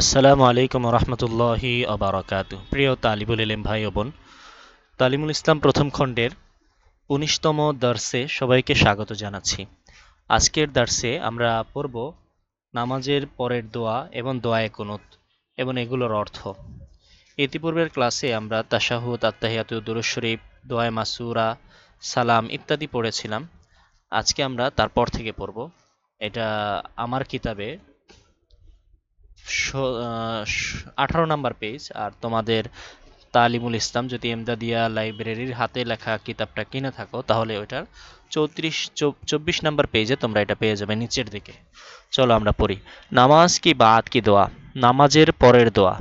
আসসালামু আলাইকুম রহমতুল্লাহি আবরাকাতু। প্রিয় তালিবুল ইলম ভাই ও বোন, তালিমুল ইসলাম প্রথম খণ্ডের ১৯তম দর্সে সবাইকে স্বাগত জানাচ্ছি। আজকের দর্সে আমরা পড়ব নামাজের পরের দোয়া এবং দোয়ায়ে কুনুত এবং এগুলোর অর্থ। ইতিপূর্বের ক্লাসে আমরা তাশাহুদ, আত্তাহিয়াতু, দুরূদ শরীফ, দোয়ায়ে মাসুরা, সালাম ইত্যাদি পড়েছিলাম। আজকে আমরা তারপর থেকে পড়ব। এটা আমার কিতাবে 18 নাম্বার পেজ, আর তোমাদের তালিমুল ইসলাম যদি এমদাদিয়া লাইব্রেরির হাতে লেখা কিতাবটা কিনে থাকো তাহলে ওইটার 24 নাম্বার পেজে তোমরা এটা পেয়ে যাবে নিচের দিকে। চলো আমরা পড়ি। নামাজ কি বাদ কি দোয়া, নামাজের পরের দোয়া।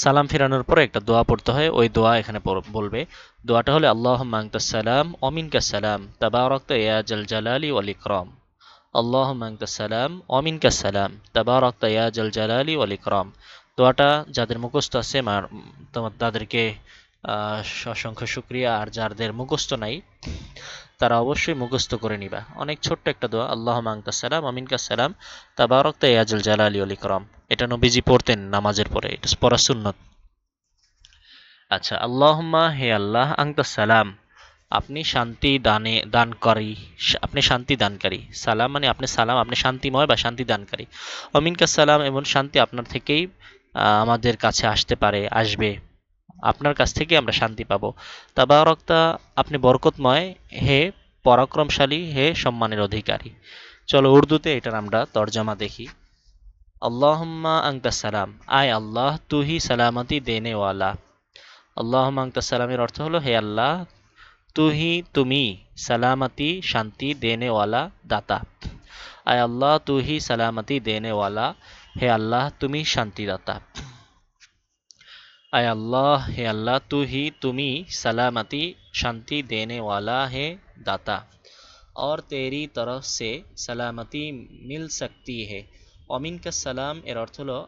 সালাম ফেরানোর পরে একটা দোয়া পড়তে হয়, ওই দোয়া এখানে বলবে। দোয়াটা হলে আল্লাহুম্মা আনতাস সালাম ওয়া মিনকাস সালাম তাবারাকতা ইয়া জাল জালালি ওয়াল ইকরাম। আল্লাহুম্মা আনতাস সালাম ওয়া মিনকাস সালাম তাবারাকতা ইয়া জাল জালালি ওয়াল ইকরাম। দোয়াটা যাদের মুখস্থ আছে তাদেরকে অসংখ্য শুকরিয়া, আর যাদের মুখস্থ নাই তারা অবশ্যই মুখস্থ করে নিবা। অনেক ছোট্ট একটা দোয়া, আল্লাহুম্মা আনতাস সালাম ওয়া মিনকাস সালাম তাবারাকতা ইয়া জাল জালালি ওয়াল ইকরাম। এটা নবীজি পড়তেন নামাজের পরে, এটা পড়া সুন্নত। আচ্ছা, আল্লাহুম্মা হে আল্লাহ, আনতাস সালাম আপনি শান্তি দানকারী, আপনি শান্তি দানকারী। সালাম মানে আপনি সালাম, আপনি শান্তিময় বা শান্তি দানকারী। অমিনকা সালাম, এবং শান্তি আপনার থেকেই আমাদের কাছে আসতে পারে, আসবে। আপনার কাছ থেকে আমরা শান্তি পাবো। তাবারকতা আপনি বরকতময়, হে পরাক্রমশালী, হে সম্মানের অধিকারী। চলো উর্দুতে এটার আমরা তর্জমা দেখি। আল্লাহুম্মা আনতাস সালাম, আয় আল্লাহ তুহি সালামতি দেনে ওয়ালা। আল্লাহুম্মা আনতাস সালামের অর্থ হলো হে আল্লাহ তুহি তুমি, সালামতি শান্তি, দেনে ওয়ালা দাতা। আয় আল্লাহ তুহি সালামতি দেনে ওয়ালা, হে আল্লাহ তুমি শান্তিদাতা। আয় আল্লাহ হে আল্লাহ তুহি তুমি, सलामती शांति देने वाला है दाता। और तेरी तरफ से सलामती मिल सकती है। অমিন কা সালাম এর অর্থ হলো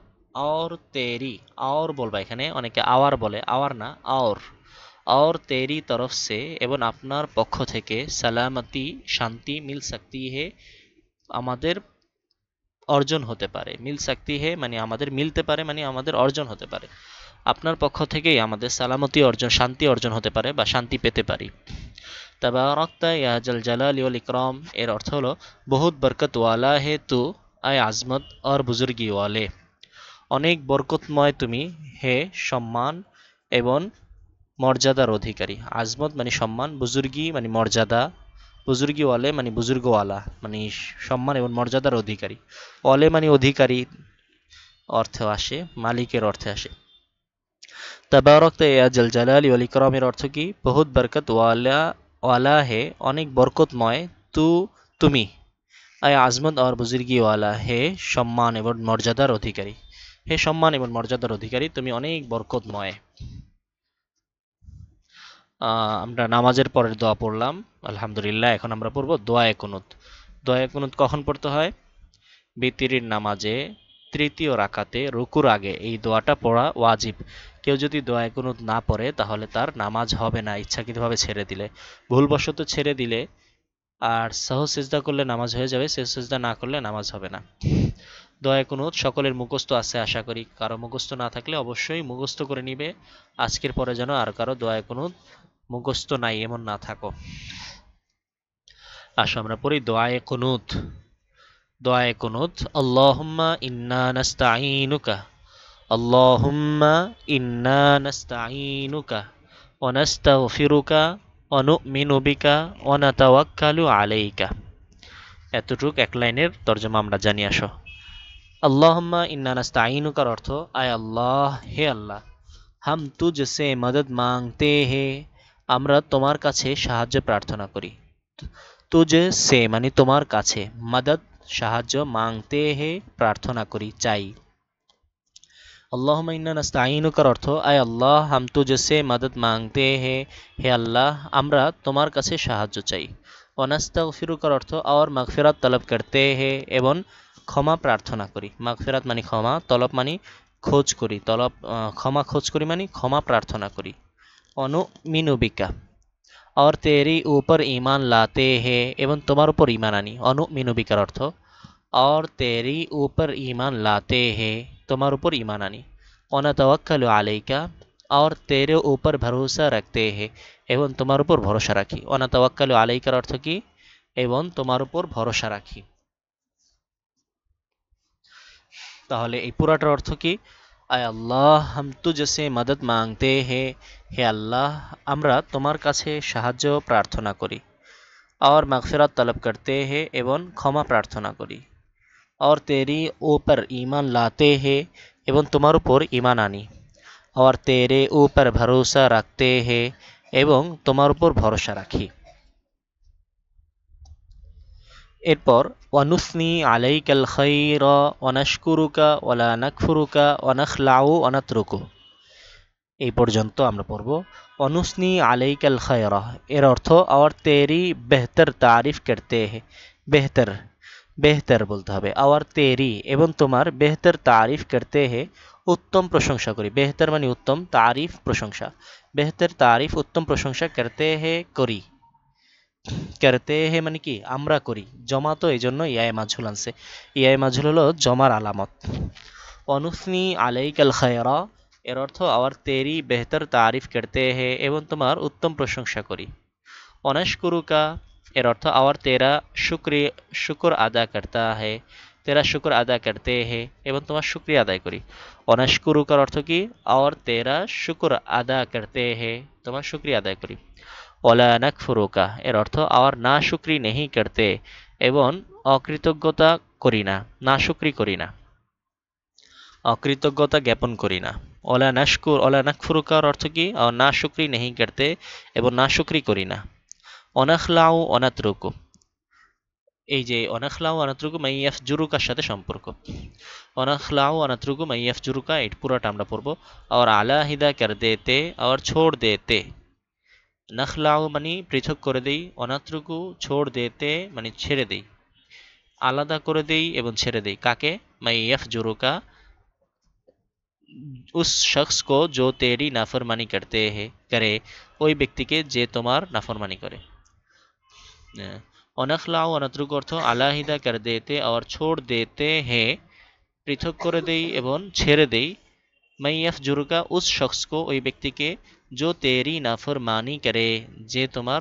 और तेरी, और বলবা, এখানে অনেকে আওয়ার বলে, আওয়ার না और तेरी तरफ से এবং আপনার পক্ষ থেকে, সালামতি শান্তি, মিল सकती है আমাদের অর্জন হতে পারে। মিল सकती है মানে আমাদের মিলতে পারে, মানে আমাদের অর্জন হতে পারে। আপনার পক্ষ থেকেই আমাদের সালামতি অর্জন, শান্তি অর্জন হতে পারে বা শান্তি পেতে পারি। তাবারাকতা ইয়া জাল জালালি ওয়াল ইকরাম এর অর্থ হলো বহুত বরকত ওয়ালা হে তু, আয় আজমত আর বুজুর্গি ওয়ালে। অনেক বরকতময় তুমি, হে সম্মান এবং মর্যাদার অধিকারী। আজমত মানে সম্মান, বুজুর্গি মানে মর্যাদা, বুজুর্গি ওয়ালে মানে বুজুর্গওয়ালা মানে সম্মান এবং মর্যাদার অধিকারী। ওয়ালে মানে অধিকারী অর্থে আসে, মালিকের অর্থে আসে। तबारक या जल जलाली ওয়াল ইকরামের অর্থ কি? বহুত বরকত ওয়ালা হে, অনেক বরকতময়, তুমি, আয় আজমত আর বুজুর্গি ওয়ালা হে, সম্মান এবং মর্যাদার অধিকারী। হে সম্মান এবং মর্যাদার অধিকারী, তুমি অনেক বরকতময়। আমরা নামাজের পরের দোয়া পড়লাম আলহামদুলিল্লাহ। এখন আমরা পড়ব দোয়ায়ে কুনুত। দোয়ায়ে কুনুত কখন পড়তে হয়? বিতিরির নামাজে তৃতীয় রাকাতে রুকুর আগে এই দোয়াটা পড়া ওয়াজিব। কেউ যদি দোয়ায়ে কুনুত না পড়ে তাহলে তার নামাজ হবে না, ইচ্ছাকৃতভাবে ছেড়ে দিলে। ভুলবশত ছেড়ে দিলে আর সাহু সিজদা করলে নামাজ হয়ে যাবে, সে সিজদা না করলে নামাজ হবে না। দোয়ায়ে কুনুত সকলের মুখস্থ আছে আশা করি, কারো মুখস্থ না থাকলে অবশ্যই মুখস্থ করে নিবে। আজকের পরে যেন আর কারো দোয়ায়ে কুনুত মুখস্থ নাই এমন না থাকো। আসো আমরা পড়ি দোয়ায়ে কুনুত। দোয়ায়ে কুনুত। আল্লাহুম্মা ইন্না নাস্তাঈনুকা, আল্লাহুম্মা ইন্না নাস্তাঈনুকা ওয়া নাস্তাগফিরুকা ওয়া নু'মিনু বিকা ওয়া নাতাওয়াক্কালু আলাইকা। এতটুক এক লাইনের তর্জমা আমরা জানি। আসো। আল্লাহুম্মা ইন্না নাস্তাঈনুকার অর্থ, আয় আল্লাহ হে আল্লাহ, হাম তুঝসে মদদ মাংতে হে, আমরা তোমার কাছে সাহায্য প্রার্থনা করি। তুঝে সে মানে তোমার কাছে, মদদ সাহায্য, মাংতে হে প্রার্থনা করি, চাই। আল্লাহুম্মা ইন্না নাস্তাঈনুকার অর্থ, আয় আল্লাহ হাম তুঝসে মদদ মাংতে হে, হে আল্লাহ আমরা তোমার কাছে সাহায্য চাই। ওয়া নাস্তাগফিরুকার অর্থ, আর মাগফিরাত তলব করতে হে, এবং ক্ষমা প্রার্থনা করি। মাগফিরাত মানে ক্ষমা, তলব মানে খোঁজ করি, ক্ষমা খোঁজ করি মানে ক্ষমা প্রার্থনা করি। অনুমিনু বিকা, और तेरी ऊपर ईमान लाते हैं এবং তোমার উপর ঈমান আনি। অনুমিনু বিকার অর্থ, और तेरी ऊपर ईमान लाते हैं, তোমার উপর ईमान আনি। অনাতাওয়াক্কালু আলাইকা, और तेरे ऊपर ভরসা রাখতে हैं, এবং তোমার উপর ভরসা রাখি। অনাতাওয়াক্কালু আলাইকার অর্থ কি? এবং তোমার উপর ভরসা রাখি। তাহলে এই পুরাটার অর্থ কি? আয় আল্লাহ হাম তুঝসে মদদ মাংতে হে, হে আল্লাহ আমরা তোমার কাছে সাহায্য প্রার্থনা করি। और मगफिरत तलब करते हैं এবং ক্ষমা প্রার্থনা করি। और तेरी ऊपर ईमान लाते हैं এবং তোমার উপর ঈমান আনি। और तेरे ऊपर भरोसा रखते हैं এবং তোমার উপর ভরসা রাখি। এরপর ওয়ানুসনি আলাইকাল খাইরা ওয়ানাশকুরুকা ওয়ালা নাকফুরুকা ওয়ানাখলাউ ওয়ানাতরুকু। এই পর্যন্ত আমরা পড়ব। অনুসনি আলাইকাল খায়রা এর অর্থ और तेरी बेहतर तारीफ करते हैं। बेहतर বেহতর বলতে হবে। और तेरी এবং তোমার বেহতর তারিফ করতে হে উত্তম প্রশংসা করি। বেহতর মানে উত্তম, তারিফ প্রশংসা। বেহতর তারিফ উত্তম প্রশংসা করতে হে করি। করতে হে মানে কি? আমরা করি। জমা তো এই জন্য ইয়ায়ে মাজহুল আনছে। ইয়ায়ে মাজহুল হলো জমার আলামত। অনুসনি আলাইকাল খায়রা এর অর্থ और तेरी बेहतर तारीफ करते हैं এবং তোমার উত্তম প্রশংসা করি। অনাশকুরুকা এর অর্থ और तेरा শুকর আদা করতা है, तेरा শুকর আদা করতে হে এবং তোমার শুকরিয়া আদায় করি। অনাশকুরুকার অর্থ কি? और तेरा শুকর আদা করতে হে, তোমার শুকরিয়া আদায় করি। ওয়ালা নাকফুরুকা এর অর্থ और না শুকরি নেহি করতে এবং অকৃতজ্ঞতা করি না, না শুকরি করি না, অকৃতজ্ঞতা জ্ঞাপন করি না। ওলা নাকফুরুকার অর্থ কি? না শুকরি নেহি করতে এবং না শুকরি করি না। অনাখলাউ অনাতরুকু, এই যে অনাখলাউ অনাতরুকু মাইয়াফ জুরুকার সাথে সম্পর্ক। অনাখলাউ অনাতরুকু মাইয়াফ জুরুকা এই পুরোটা আমরা পড়বো। আর আলাহিদা কর দেতে আর ছোড় দেতে। নখলাউ মানে পৃথক করে দেই, অনাতরুকু ছোড় দেতে মানে ছেড়ে দেই, আলাদা করে দেই এবং ছেড়ে দেই। কাকে? মাইয়াফ জুরুকা उस शख्स को जो तेरी नाफरमानी करते हैं करे, ওই ব্যক্তিকে যে তোমার নাফরমানি করে। অনাখলাউ অনাতরুক অর্থ আলাহিদা কর দেতে और छोड़ देते हैं পৃথক করে দেই এবং ছেড়ে দেই। মাইয়াফ জুরুকা উস শখসকে ওই ব্যক্তিকে, जो तेरी नाफरमानी करे যে তোমার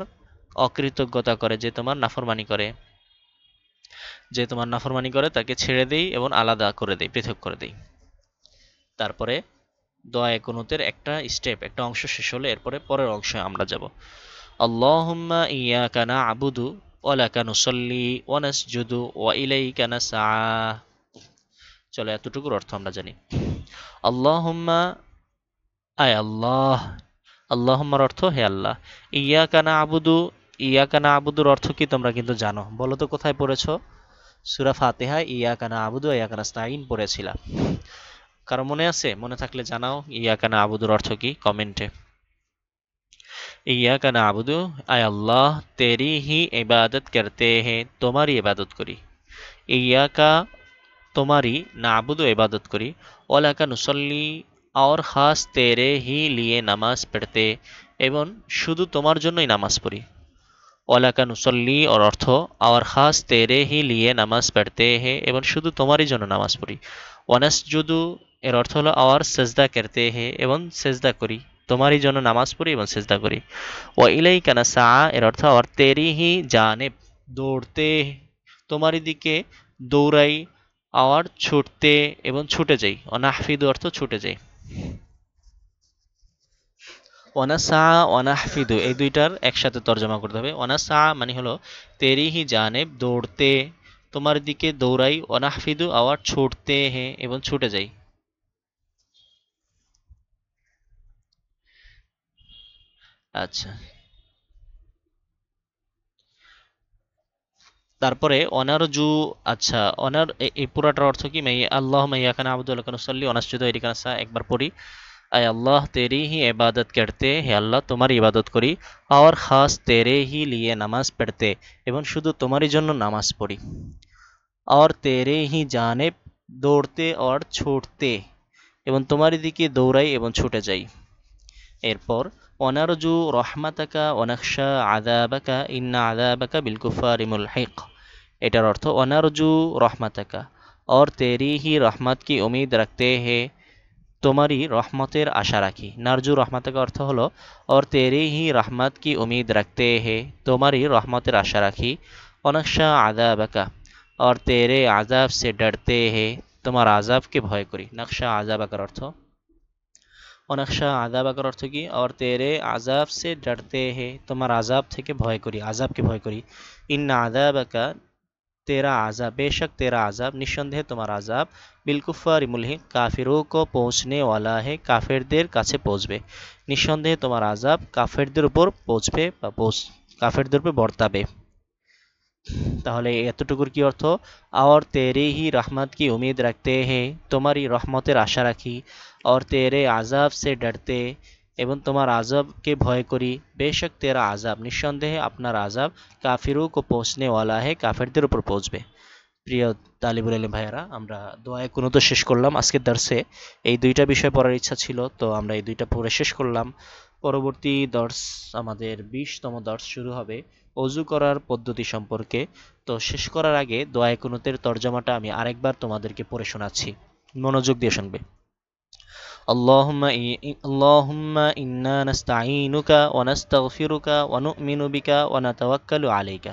অকৃতজ্ঞতা করে, যে তোমার নাফরমানি করে, যে তোমার নাফরমানি করে তাকে ছেড়ে দেই এবং আলাদা করে দেই, পৃথক করে দেই। তারপরে দোয়া কুনুতের একটা স্টেপ, একটা অংশ শেষ হলে এরপরে পরের অংশে আমরা যাব। আল্লাহুম্মা ইয়াকা না'বুদু ওয়া লাকা নুসাল্লি ওয়া নাসজুদু ওয়া ইলাইকা নাসআ। চলো এতটুকুর অর্থ আমরা জানি। আল্লাহুম্মা আয় আল্লাহ, আল্লাহুম্মার অর্থ হে আল্লাহ। ইয়াকা না'বুদু, ইয়াকা না'বুদুর অর্থ কি তোমরা কিন্তু জানো। বলো তো কোথায় পড়েছো? সূরা ফাতিহায় ইয়াকা না'বুদু ওয়া ইয়াকা নাস্তাঈন পড়েছিলা। কারো মনে আছে? মনে থাকলে জানাও ইয়াকা না'বুদুর অর্থ কি কমেন্টে। ইয়াকা না'বুদু আয় আল্লাহ, তেরি হি ইবাদত করতে हैं, তোমারই ইবাদত করি। ইয়াকা তোমারই, না'বুদু ইবাদত করি। ওয়ালাকা নুসল্লি और খাস তেরে হি লিয়ে নামাজ পড়তে এবং শুধু তোমার জন্যই নামাজ পড়ি। ওয়ালাকা নুসল্লি ওর অর্থ और খাস তেরে হি লিয়ে নামাজ পড়তে हैं এবং শুধু তোমারই জন্য নামাজ পড়ি। ওয়ানাসজুদু এর অর্থ হলো और সেজদা করতে हैं এবং সেজদা করি, তোমারই জন্য নামাজ পড়ি এবং সেজদা করি। ওয়া ইলাইকা নাসআ এর অর্থ और তেরি হি জানেব দৌড়তে, তোমারই দিকে দৌড়াই, আর ছুটতে এবং ছুটে যাই। অনাহফিদু অর্থ ছুটে যাই। অনাসা অনাহফিদু এই দুইটার একসাথে তর্জমা করতে হবে। অনাসা মানে হলো তেরি হি জানেব দৌড়তে, তোমার দিকে দৌড়াই, অনাহফিদু আওয়ার ছুটতে হে এবং ছুটে যাই। আচ্ছা, তারপরে অনারজু। আচ্ছা, অনার এই পুরাটার অর্থ কি? মাই আল্লাহ মাইয়াকা না'বুদু ওয়া লাকা নুসাল্লি ওয়া নাসজুদু ওয়া ইলাইকা নাসআ। একবার পড়ি। আয় আল্লাহ তেরি হি ইবাদত করতে, হে আল্লাহ তোমার ইবাদত করি। আর খাস তেরে হি লিয়ে নামাজ পড়তে এবং শুধু তোমারই জন্য নামাজ পড়ি। আর তেরে হি জানেব দৌড়তে আর ছুটতে এবং তোমারই দিকে দৌড়াই এবং ছুটে যাই। এরপর অনারজু রহমাতাকা ওয়ানাখশা আযাবাকা ইন্না আযাবাকা বিল কুফারি মুলহিক। এটার অর্থ অনারজু রহমাতাকা और तेरी ही रहमत की उम्मीद रखते हैं তোমারই রহমতের আশা রাখি। নারজু রহমাতাকা অর্থ হলো और तेरी ही रहमत की उम्मीद रखते हैं তোমারই রহমতের আশা রাখি। অনকশা আযাবাকা और तेरे আযাব से डरते हैं তোমার আযাবকে ভয় করি। নকশা আযাবাকার অর্থ অনকশা আযাবাকার অর্থ কি और तेरे আযাব से डरते हैं তোমার আযাব থেকে ভয় করি, আযাবকে ভয় করি। ইন্না আযাবাকা तेरा आज़ाब बेशक तेरा आज़ाब निस्संदेह तुम्हारा आज़ाब बिलकुफ़ारि मुल्हिक काफिरों को पहुँचने वाला है কাফেরদের কাছে পৌঁছবে। নিঃসন্দেহে তোমার আযাব কাফেরদের উপর পৌঁছবে বা কাফেরদের উপর বর্তাবে। তাহলে এতটুকুর কি অর্থ और तेरे ही रहमत की उम्मीद रखते हैं তোমারই রহমতের আশা রাখি और तेरे आज़ाब से डरते এবং তোমার আযাবকে ভয় করি। বেশক তেরা আযাব নিঃসন্দেহে আপনার আযাব কাফিরু কো পৌঁছনে ওয়ালা হে কাফেরদের উপর পৌঁছবে। প্রিয় তালিবুল ইলম ভাইয়েরা, আমরা দোয়ায়ে কুনুত শেষ করলাম আজকের দর্শে। এই দুইটা বিষয় পড়ার ইচ্ছা ছিল, তো আমরা এই দুইটা পড়ে শেষ করলাম। পরবর্তী দর্শ আমাদের 20তম দর্শ শুরু হবে অজু করার পদ্ধতি সম্পর্কে। তো শেষ করার আগে দোয়ায়ে কুনুতের তরজমাটা আমি আরেকবার তোমাদেরকে পড়ে শোনাচ্ছি, মনোযোগ দিয়ে শুনবে। اللهم إنا نستعينك ونستغفرك ونؤمن بك ونتوक्कल عليك।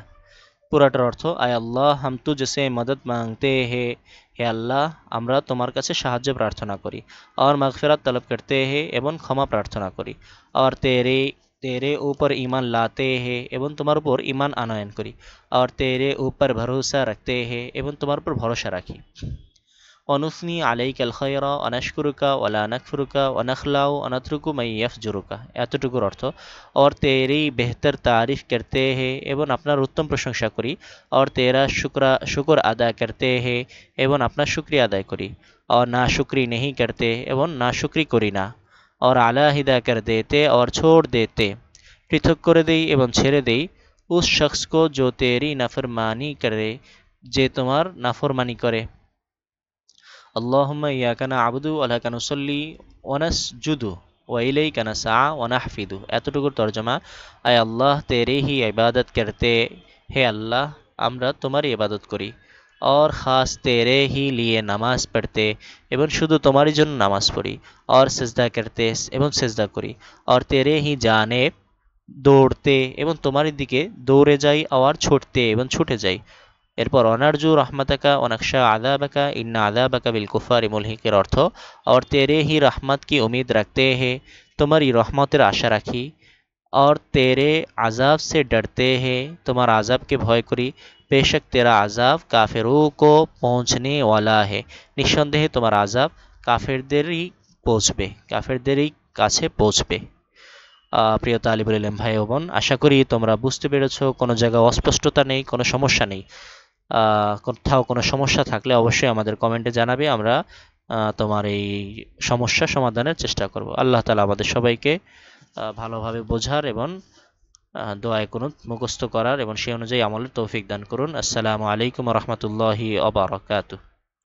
পুরাটার অর্থ আয় আল্লাহ हम तुझसे मदद मांगते हैं হে আল্লাহ আমরা তোমার কাছে সাহায্য প্রার্থনা করি। और मगफिरत तलब करते हैं এবং ক্ষমা প্রার্থনা করি। और तेरे ऊपर ईमान लाते हैं এবং তোমার উপর ঈমান আনয়ন করি। और तेरे ऊपर भरोसा रखते हैं এবং তোমার উপর ভরসা রাখি। অনুসনি আলাইকাল খায়রা অনাশকুরুকা ওয়ালা নাকফুরুকা ওয়ানাখলাউ অনাতরুকু মাই ইয়াফজুরুকা। এতটুকুর অর্থ और तेरी बेहतर तारीफ करते हैं এবং আপনার উত্তম প্রশংসা করি। और तेरा शुक्र अदा करते हैं এবং আপনার শুকরিয়া আদায় করি। और नाशुक्री नहीं करते এবং নাশুকরি করি না। और আলাহিদা कर देते और छोड़ देते পৃথক করে দেই এবং ছেড়ে দেই। उस शख्स को जो तेरी नाफरमानी करे যে তোমার নাফরমানি করে। اللهم إياك نعبد ولك نصلي ونسجد وإليك نسعى ونحفظ। এতটুকুর তরজমা আয় আল্লাহ তেরে হি ইবাদত করতে হে আল্লাহ আমরা তোমারই ইবাদত করি। और ख़ास तेरे ही लिए নামাজ পড়তে এবং শুধু তোমারই জন্য নামাজ পড়ি। और সিজদা করতে এবং সিজদা করি। और तेरे ही জানে দৌড়তে এবং তোমারই দিকে দৌড়ে যাই। আর ছুটতে এবং ছুটে যাই। এরপর অনারজু রহমাতাকা অনাকশা আযাবাকা ইন্না আযাবাকা বিল কুফারি মুলহিকের অর্থ और तेरे ही रहमत की उम्मीद रखते हैं তোমারই রহমতের আশা রাখি। और तेरे আযাব से डरते हैं তোমার আযাবকে ভয় করি। বেশক তেরা আযাব কাফেরোं को पहुँचने वाला है নিঃসন্দেহে তোমার আযাব কাফেরদেরই পৌঁছবে, কাফেরদেরই কাছে পৌঁছবে। প্রিয় তালিবুল ইলম ভাই ও বোন, আশা করি তোমরা বুঝতে পেরেছো, কোনো জায়গায় অস্পষ্টতা নেই, কোনো সমস্যা নেই। কোথাও কোনো সমস্যা থাকলে অবশ্যই আমাদের কমেন্টে জানাবে, আমরা তোমার এই সমস্যা সমাধানের চেষ্টা করব। আল্লাহ তাআলা আমাদের সবাইকে ভালোভাবে বোঝার এবং দোয়ায়ে কুনুত মুখস্থ করার এবং সেই অনুযায়ী আমলের তৌফিক দান করুন। আসসালামু আলাইকুম ওয়া রাহমাতুল্লাহি ওয়া বারাকাতুহু।